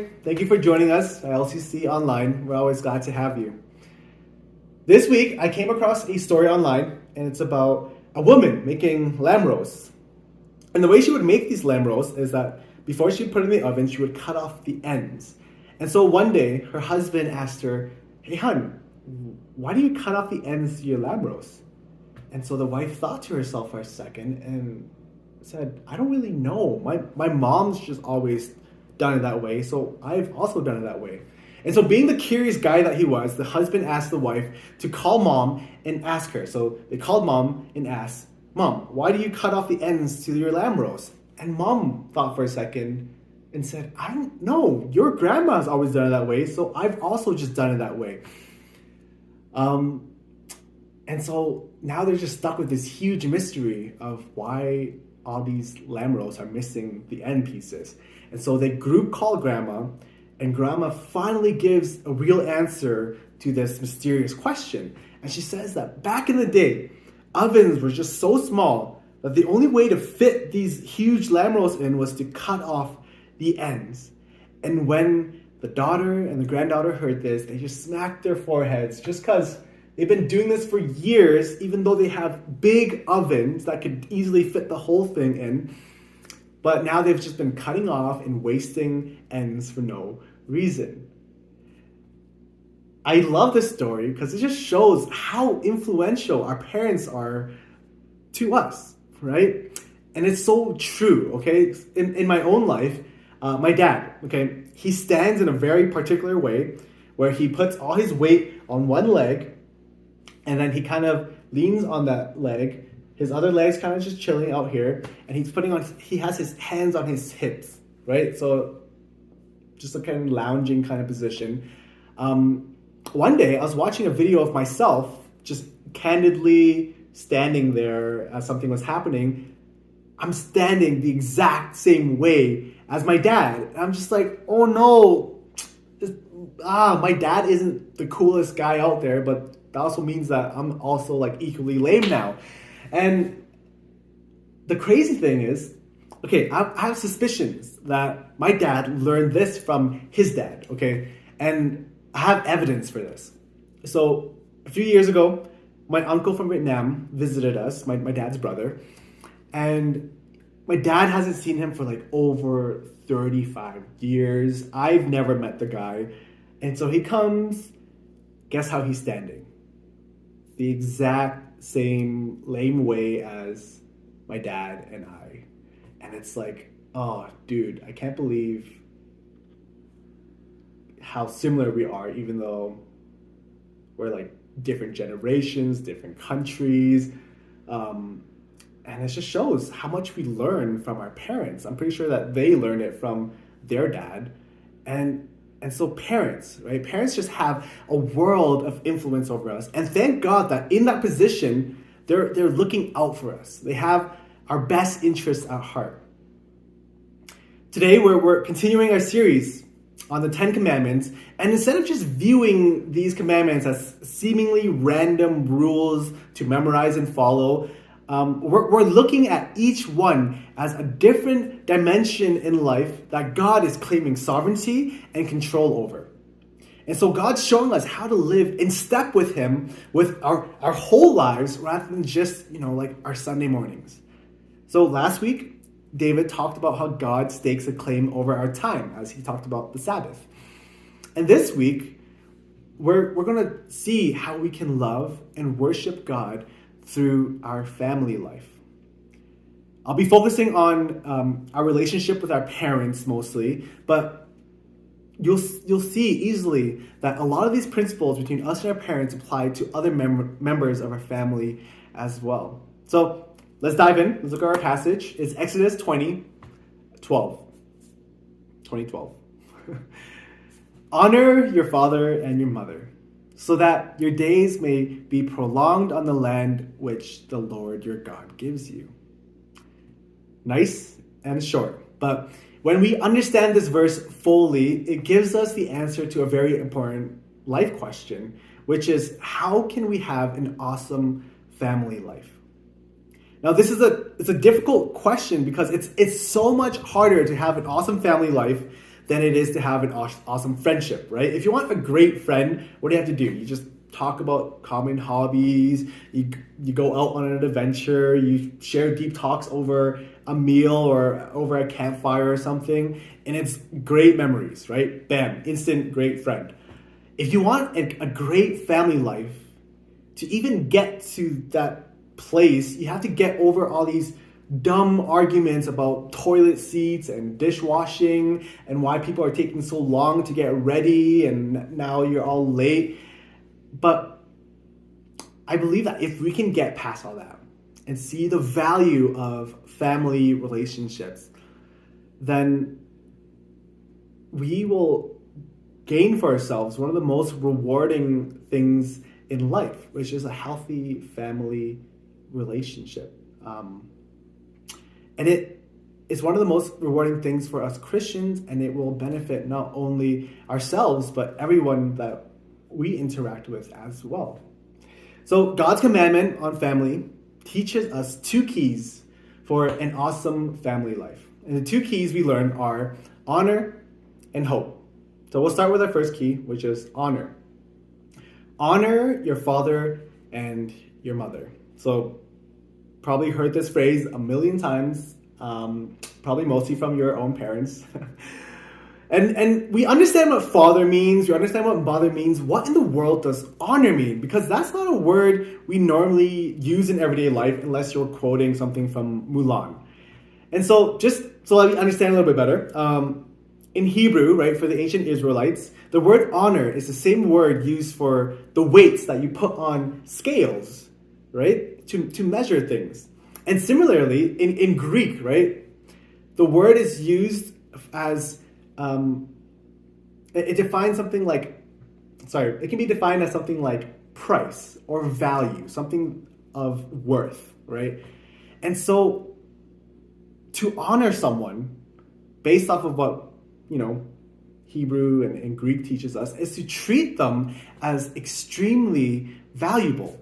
Hi, thank you for joining us at LCC Online. We're always glad to have you. This week, I came across a story online, and it's about a woman making lamb roast. And the way she would make these lamb roasts is that before she put it in the oven, she would cut off the ends. And so one day, her husband asked her, "Hey, hun, why do you cut off the ends to your lamb roast?" And so the wife thought to herself for a second and said, "I don't really know. My mom's just always done it that way, so I've also done it that way." And so being the curious guy that he was, the husband asked the wife to call mom and ask her. So they called mom and asked, "Mom, why do you cut off the ends to your lamb roast?" And mom thought for a second and said, "I don't know. Your grandma's always done it that way, so I've also just done it that way." And so now they're just stuck with this huge mystery of why all these lamb roasts are missing the end pieces. And so they group call grandma, and grandma finally gives a real answer to this mysterious question. And she says that back in the day, ovens were just so small that the only way to fit these huge lamb roasts in was to cut off the ends. And when the daughter and the granddaughter heard this, they just smacked their foreheads just because they've been doing this for years, even though they have big ovens that could easily fit the whole thing in. But now they've just been cutting off and wasting ends for no reason. I love this story because it just shows how influential our parents are to us, right? And it's so true, okay? In my own life, my dad, okay, he stands in a very particular way where he puts all his weight on one leg and then he kind of leans on that leg. His other leg's kind of just chilling out here, and he has his hands on his hips, right? So just a kind of lounging kind of position. One day I was watching a video of myself just candidly standing there as something was happening. I'm standing the exact same way as my dad. And I'm just like, oh no, my dad isn't the coolest guy out there, but that also means that I'm also like equally lame now. And the crazy thing is, okay, I have suspicions that my dad learned this from his dad, okay? And I have evidence for this. So a few years ago, my uncle from Vietnam visited us, my dad's brother, and my dad hasn't seen him for like over 35 years. I've never met the guy. And so he comes, guess how he's standing? The exact same lame way as my dad and I. And it's like, oh, dude, I can't believe how similar we are, even though we're like different generations, different countries. And it just shows how much we learn from our parents. I'm pretty sure that they learned it from their dad. And so parents, right? Parents just have a world of influence over us. And thank God that in that position, they're looking out for us. They have our best interests at heart. Today, we're continuing our series on the 10 Commandments. And instead of just viewing these commandments as seemingly random rules to memorize and follow, we're looking at each one as a different dimension in life that God is claiming sovereignty and control over. And so God's showing us how to live in step with Him with our whole lives rather than just, like our Sunday mornings. So last week, David talked about how God stakes a claim over our time as he talked about the Sabbath. And this week, we're going to see how we can love and worship God through our family life. I'll be focusing on our relationship with our parents mostly, but you'll see easily that a lot of these principles between us and our parents apply to other members of our family as well. So let's dive in. Let's look at our passage. It's Exodus 20:12. Honor your father and your mother, so that your days may be prolonged on the land which the Lord your God gives you. Nice and short, but when we understand this verse fully, it gives us the answer to a very important life question, which is how can we have an awesome family life? Now, this is a difficult question because it's so much harder to have an awesome family life than it is to have an awesome friendship, right? If you want a great friend, what do you have to do? You just talk about common hobbies, you go out on an adventure, you share deep talks over a meal or over a campfire or something, and it's great memories, right? Bam, instant great friend. If you want a great family life, to even get to that place, you have to get over all these dumb arguments about toilet seats and dishwashing and why people are taking so long to get ready and now you're all late. But I believe that if we can get past all that and see the value of family relationships, then we will gain for ourselves one of the most rewarding things in life, which is a healthy family relationship. And it is one of the most rewarding things for us Christians, and it will benefit not only ourselves, but everyone that we interact with as well. So God's commandment on family teaches us 2 keys for an awesome family life. And the 2 keys we learn are honor and hope. So we'll start with our first key, which is honor. Honor your father and your mother. So probably heard this phrase a million times, probably mostly from your own parents. And we understand what father means, we understand what mother means. What in the world does honor mean? Because that's not a word we normally use in everyday life unless you're quoting something from Mulan. And so just so let me understand a little bit better, in Hebrew, right, for the ancient Israelites, the word honor is the same word used for the weights that you put on scales, right, to measure things. And similarly, in Greek, right, the word is used as, it defines something like, it can be defined as something like price or value, something of worth, right? And so to honor someone based off of what, Hebrew and Greek teaches us is to treat them as extremely valuable.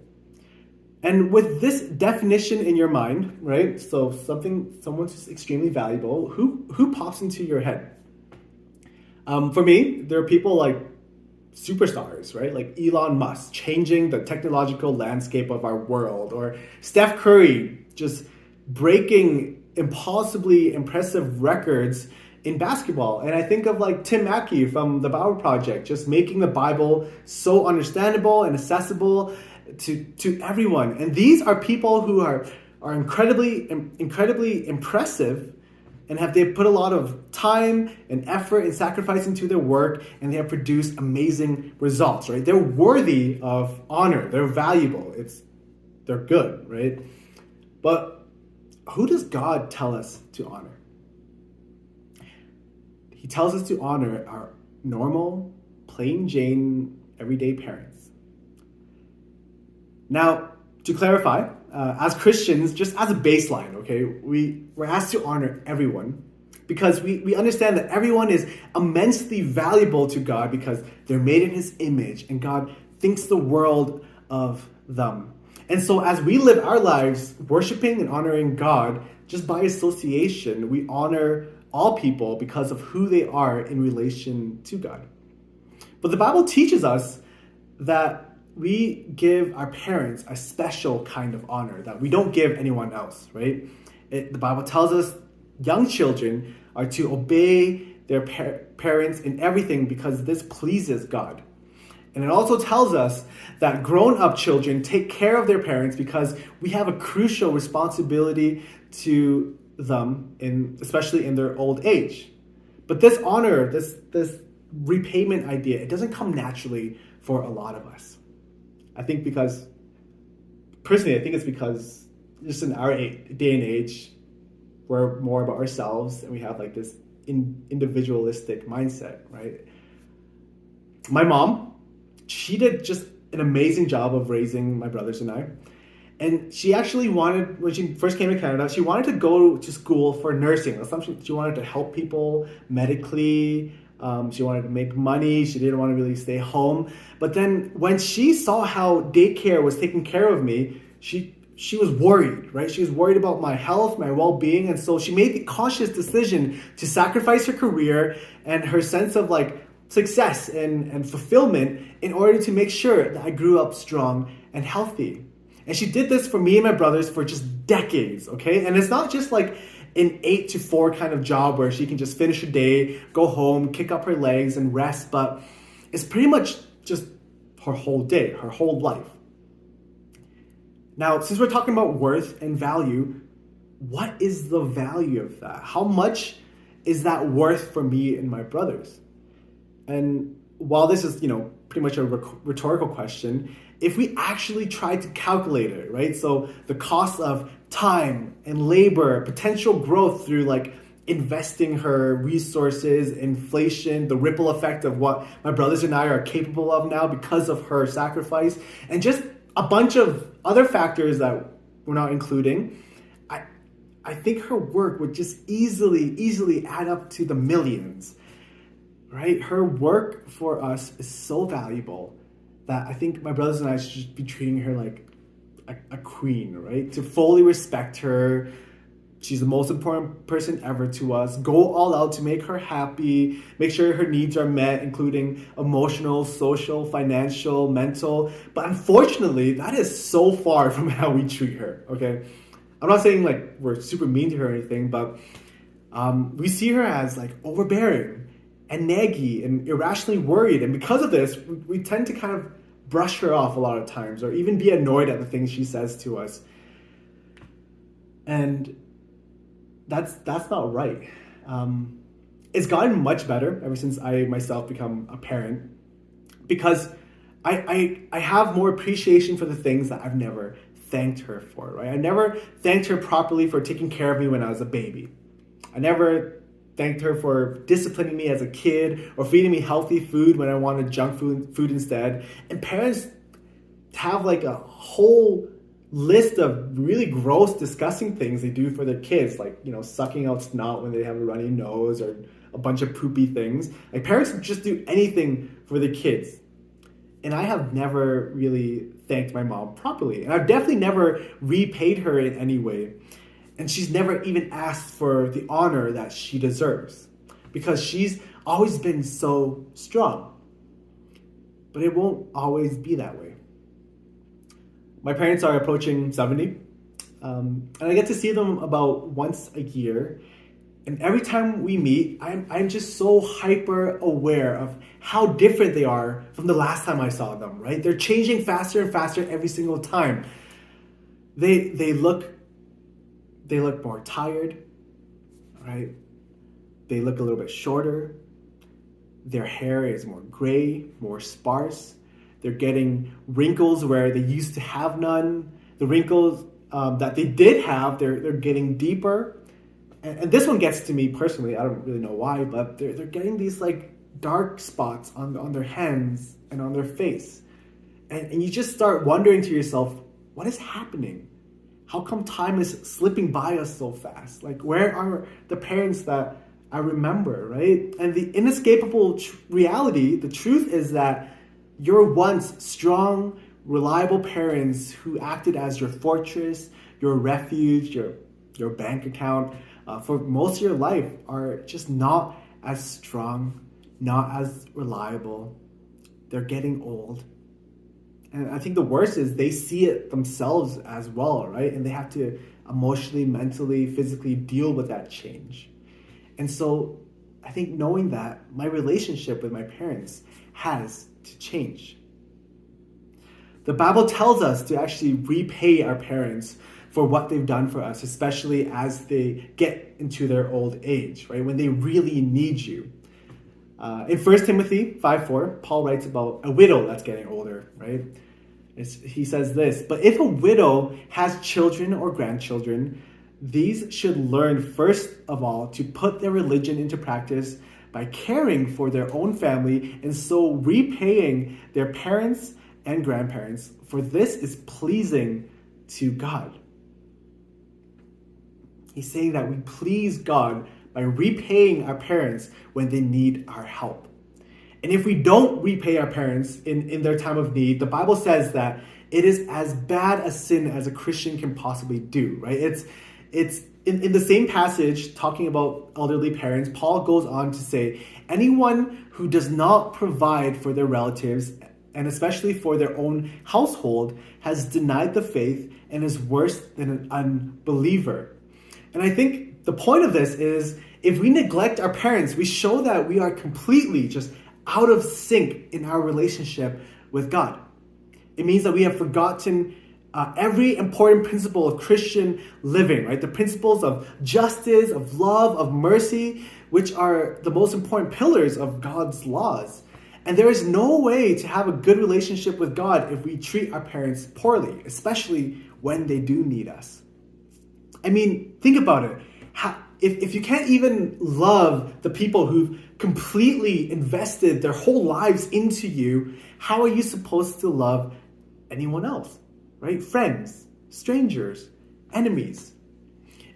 And with this definition in your mind, right? So someone's just extremely valuable. Who pops into your head? For me, there are people like superstars, right? Like Elon Musk changing the technological landscape of our world, or Steph Curry just breaking impossibly impressive records in basketball. And I think of like Tim Mackey from the Bible Project, just making the Bible so understandable and accessible to everyone. And these are people who are incredibly impressive, and they've put a lot of time and effort and sacrifice into their work, and they have produced amazing results, right? They're worthy of honor. They're valuable. They're good, right? But who does God tell us to honor? He tells us to honor our normal, plain Jane, everyday parents. Now, to clarify, as Christians, just as a baseline, okay, we're asked to honor everyone because we understand that everyone is immensely valuable to God because they're made in His image and God thinks the world of them. And so as we live our lives worshiping and honoring God, just by association, we honor all people because of who they are in relation to God. But the Bible teaches us that we give our parents a special kind of honor that we don't give anyone else, right? The Bible tells us young children are to obey their parents in everything because this pleases God. And it also tells us that grown-up children take care of their parents because we have a crucial responsibility to them, especially in their old age. But this honor, this repayment idea, it doesn't come naturally for a lot of us. I think it's because just in our day and age, we're more about ourselves and we have like this individualistic mindset, right? My mom, she did just an amazing job of raising my brothers and I. And she actually wanted, when she first came to Canada, she wanted to go to school for nursing. She wanted to help people medically. She wanted to make money. She didn't want to really stay home. But then when she saw how daycare was taking care of me, she she was worried, right? She was worried about my health, my well-being, and so she made the conscious decision to sacrifice her career and her sense of like success and fulfillment in order to make sure that I grew up strong and healthy. And she did this for me and my brothers for just decades, okay? And it's not just like an 8 to 4 kind of job where she can just finish a day, go home, kick up her legs and rest, but it's pretty much just her whole day, her whole life. Now, since we're talking about worth and value, what is the value of that? How much is that worth for me and my brothers? And while this is, pretty much a rhetorical question, if we actually try to calculate it, right? So the cost of time and labor, potential growth through like investing her resources, inflation, the ripple effect of what my brothers and I are capable of now because of her sacrifice, and just a bunch of other factors that we're not including, I think her work would just easily add up to the millions, right? Her work for us is so valuable that I think my brothers and I should just be treating her like a queen, right? To fully respect her. She's the most important person ever to us. Go all out to make her happy, make sure her needs are met, including emotional, social, financial, mental. But unfortunately, that is so far from how we treat her, okay? I'm not saying like we're super mean to her or anything, but we see her as like overbearing and naggy and irrationally worried. And because of this, we tend to kind of brush her off a lot of times or even be annoyed at the things she says to us. And that's not right. It's gotten much better ever since I myself become a parent because I have more appreciation for the things that I've never thanked her for, right? I never thanked her properly for taking care of me when I was a baby. I never thanked her for disciplining me as a kid or feeding me healthy food when I wanted junk food instead. And parents have like a whole list of really gross, disgusting things they do for their kids, like, sucking out snot when they have a runny nose or a bunch of poopy things. Like, parents just do anything for their kids. And I have never really thanked my mom properly. And I've definitely never repaid her in any way. And she's never even asked for the honor that she deserves because she's always been so strong. But it won't always be that way. My parents are approaching 70, and I get to see them about once a year. And every time we meet, I'm just so hyper aware of how different they are from the last time I saw them, right? They're changing faster and faster every single time. They look more tired, right? They look a little bit shorter. Their hair is more gray, more sparse. They're getting wrinkles where they used to have none. The wrinkles that they did have, they're getting deeper. And this one gets to me personally. I don't really know why, but they're getting these like dark spots on their hands and on their face. And you just start wondering to yourself, what is happening? How come time is slipping by us so fast? Like, where are the parents that I remember, right? And the inescapable reality, the truth is that your once strong, reliable parents who acted as your fortress, your refuge, your bank account for most of your life are just not as strong, not as reliable. They're getting old. And I think the worst is they see it themselves as well, right? And they have to emotionally, mentally, physically deal with that change. And so I think knowing that, my relationship with my parents has to change. The Bible tells us to actually repay our parents for what they've done for us, especially as they get into their old age, right? When they really need you. In 1 Timothy 5:4, Paul writes about a widow that's getting older, right? He says this, "But if a widow has children or grandchildren, these should learn first of all to put their religion into practice by caring for their own family and so repaying their parents and grandparents, for this is pleasing to God." He's saying that we please God by repaying our parents when they need our help. And if we don't repay our parents in their time of need, the Bible says that It is as bad a sin as a Christian can possibly do, right? It's in the same passage talking about elderly parents, Paul goes on to say, anyone who does not provide for their relatives, and especially for their own household, has denied the faith and is worse than an unbeliever. And I think the point of this is, if we neglect our parents, we show that we are completely just out of sync in our relationship with God. It means that we have forgotten every important principle of Christian living, right? The principles of justice, of love, of mercy, which are the most important pillars of God's laws. And there is no way to have a good relationship with God if we treat our parents poorly, especially when they do need us. I mean, think about it. If you can't even love the people who've completely invested their whole lives into you, how are you supposed to love anyone else, right? Friends, strangers, enemies.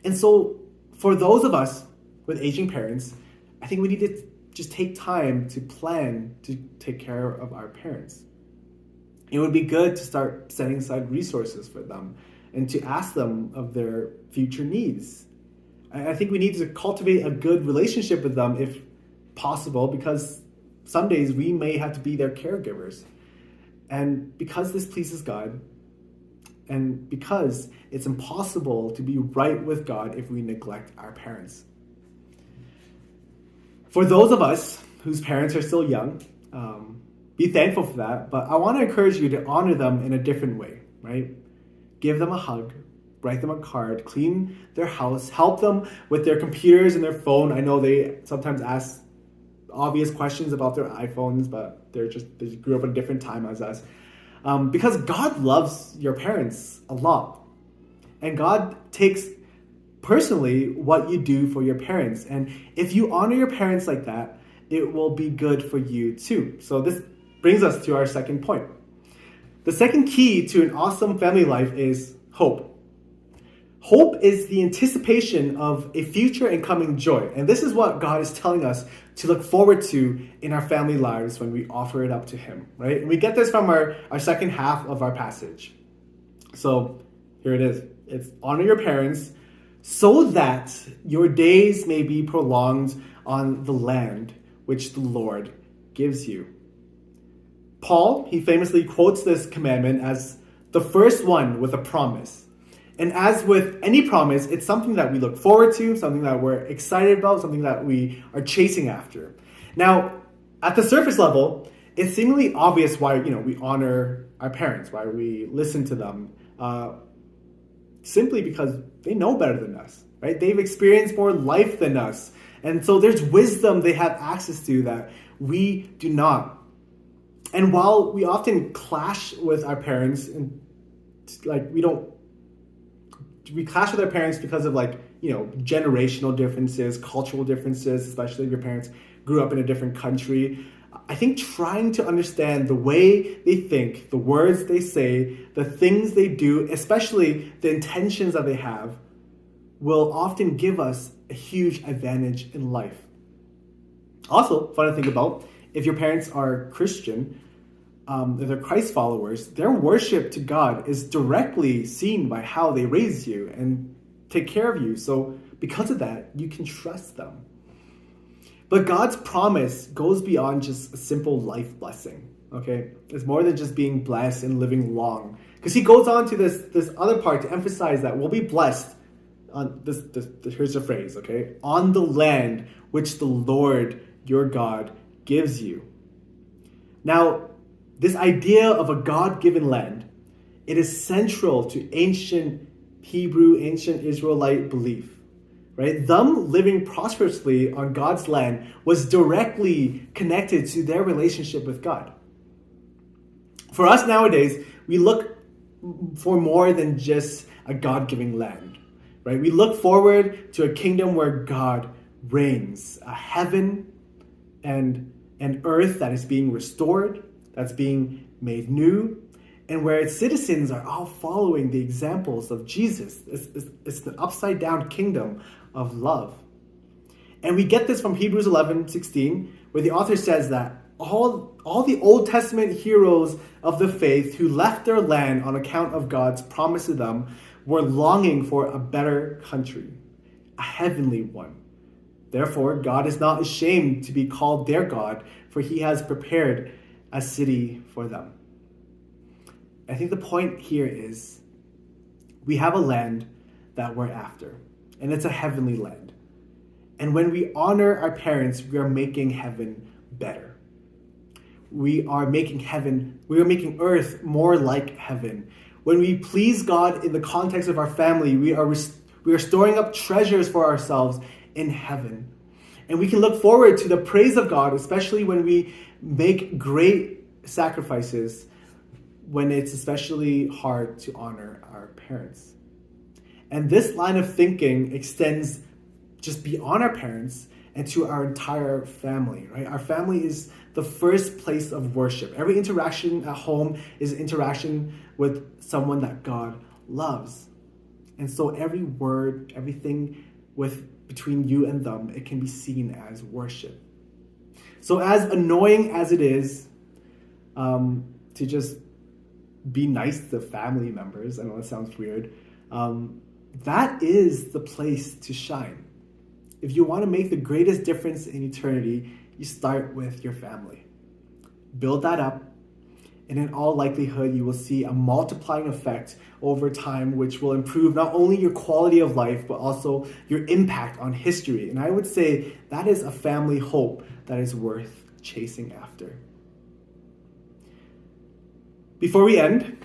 And so for those of us with aging parents, I think we need to just take time to plan to take care of our parents. It would be good to start setting aside resources for them and to ask them of their future needs. I think we need to cultivate a good relationship with them if possible, because some days we may have to be their caregivers. And because this pleases God, and because it's impossible to be right with God if we neglect our parents. For those of us whose parents are still young, be thankful for that, but I want to encourage you to honor them in a different way, right? Give them a hug, write them a card, clean their house, help them with their computers and their phone. I know they sometimes ask obvious questions about their iPhones, but they grew up at a different time as us. Because God loves your parents a lot. And God takes personally what you do for your parents. And if you honor your parents like that, it will be good for you too. So this brings us to our second point. The second key to an awesome family life is hope. Hope is the anticipation of a future and coming joy. And this is what God is telling us to look forward to in our family lives when we offer it up to Him, right? And we get this from our second half of our passage. So here it is. It's honor your parents so that your days may be prolonged on the land which the Lord gives you. Paul, he famously quotes this commandment as the first one with a promise. And as with any promise, it's something that we look forward to, something that we're excited about, something that we are chasing after. Now, at the surface level, it's seemingly obvious why we honor our parents, why we listen to them, simply because they know better than us, right? They've experienced more life than us. And so there's wisdom they have access to that we do not. And while we often clash with our parents, and we clash with our parents because of generational differences, cultural differences, especially if your parents grew up in a different country. I think trying to understand the way they think, the words they say, the things they do, especially the intentions that they have, will often give us a huge advantage in life. Also, fun to think about, if your parents are Christian, if they're Christ followers, their worship to God is directly seen by how they raise you and take care of you. So because of that, you can trust them. But God's promise goes beyond just a simple life blessing, okay? It's more than just being blessed and living long. Because He goes on to this other part to emphasize that we'll be blessed on this here's the phrase, okay? On the land which the Lord your God gives you. Now, this idea of a God-given land, it is central to ancient Hebrew, ancient Israelite belief, right? Them living prosperously on God's land was directly connected to their relationship with God. For us nowadays, we look for more than just a God-given land, right? We look forward to a kingdom where God reigns, a heaven and an earth that is being restored, that's being made new, and where its citizens are all following the examples of Jesus. It's the upside down kingdom of love. And we get this from Hebrews 11:16, where the author says that all the Old Testament heroes of the faith who left their land on account of God's promise to them were longing for a better country, a heavenly one. Therefore, God is not ashamed to be called their God, for he has prepared a city for them. I think the point here is we have a land that we're after, and it's a heavenly land. And when we honor our parents, we are making heaven better. We are making earth more like heaven. When we please God in the context of our family, we are storing up treasures for ourselves in heaven. And we can look forward to the praise of God, especially when we make great sacrifices, when it's especially hard to honor our parents. And this line of thinking extends just beyond our parents and to our entire family, right? Our family is the first place of worship. Every interaction at home is an interaction with someone that God loves. And so every word, everything between you and them, it can be seen as worship. So as annoying as it is to just be nice to family members, I know it sounds weird, that is the place to shine. If you want to make the greatest difference in eternity, you start with your family. Build that up, and in all likelihood, you will see a multiplying effect over time, which will improve not only your quality of life, but also your impact on history. And I would say that is a family hope that is worth chasing after. Before we end,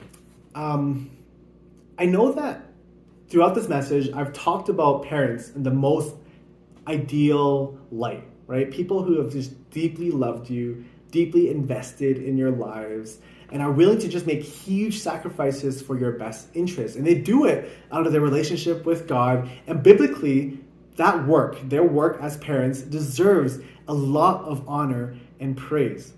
I know that throughout this message, I've talked about parents in the most ideal light, right? People who have just deeply loved you, deeply invested in your lives, and are willing to just make huge sacrifices for your best interest. And they do it out of their relationship with God. And biblically, that work, their work as parents, deserves a lot of honor and praise.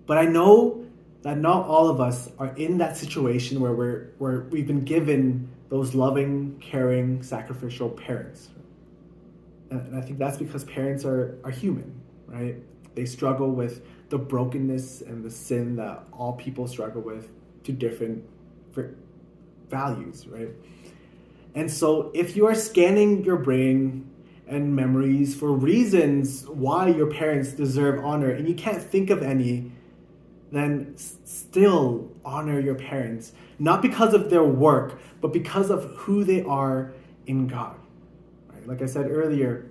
But I know that not all of us are in that situation where we've been given those loving, caring, sacrificial parents. And I think that's because parents are human, right? They struggle with the brokenness and the sin that all people struggle with to different values, right? And so if you are scanning your brain and memories for reasons why your parents deserve honor and you can't think of any, then still honor your parents, not because of their work, but because of who they are in God. Right? Like I said earlier,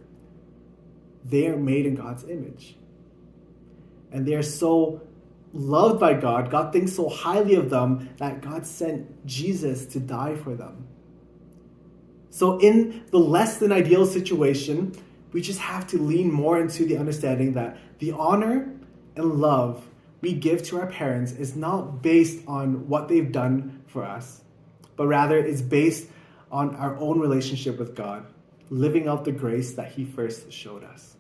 they are made in God's image. And they are so loved by God. God thinks so highly of them that God sent Jesus to die for them. So in the less than ideal situation, we just have to lean more into the understanding that the honor and love we give to our parents is not based on what they've done for us, but rather is based on our own relationship with God, living out the grace that He first showed us.